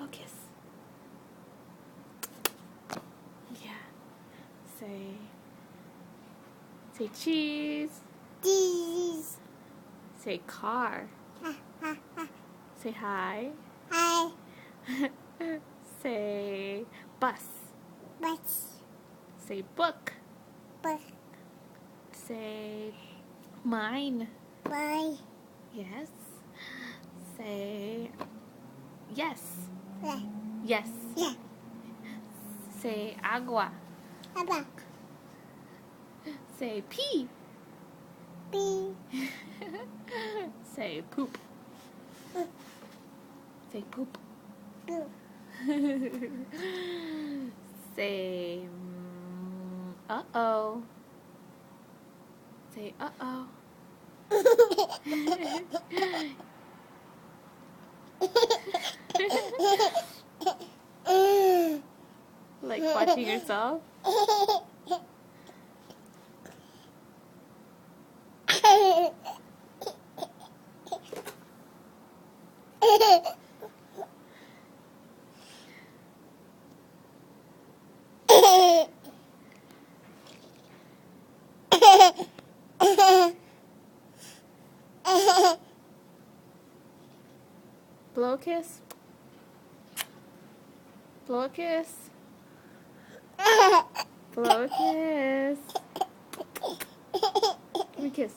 Blow kiss. Yeah. Say cheese. Cheese. Say car. Say hi. Hi. Say bus. Bus. Say book. Book. Say mine. Bye. Yes. Say yes. Yeah. Yes. Yeah. Say agua. Abba. Say pee. Bee. Say poop. Say poop. Boo. Say uh-oh. Say uh-oh. Like watching yourself? Blow a kiss. Blow a kiss. Blow a kiss. Give me a kiss.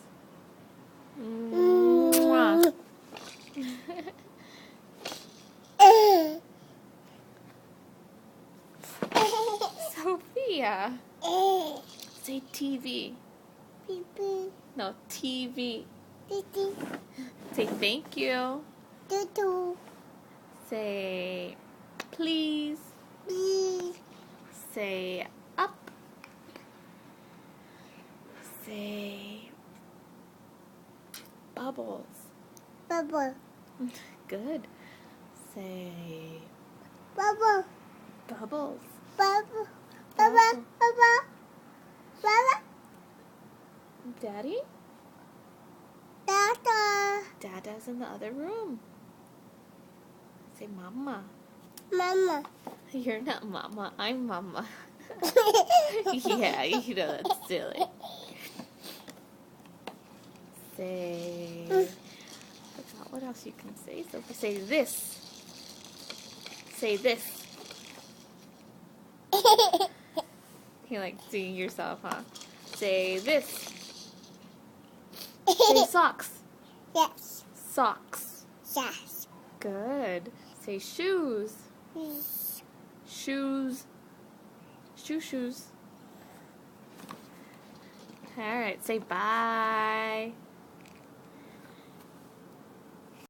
Mwah. Sophia. Say TV. Pee-pee. No, TV. Tee-tee. Say thank you. Doo-doo. Say please. Bee. Say up. Say bubbles. Bubble. Good. Say Bubble. bubbles. Bubble. Bubble. Bubble. Bubble. Daddy? Dada. Dada's in the other room. Say mama. Mama. You're not mama, I'm mama. Yeah, you know that's silly. Say, I forgot what else you can say. So say this. Say this. You like seeing yourself, huh? Say this. Say socks. Yes. Socks. Yes. Good. Say shoes. Shoes. Shoes. All right. Say bye.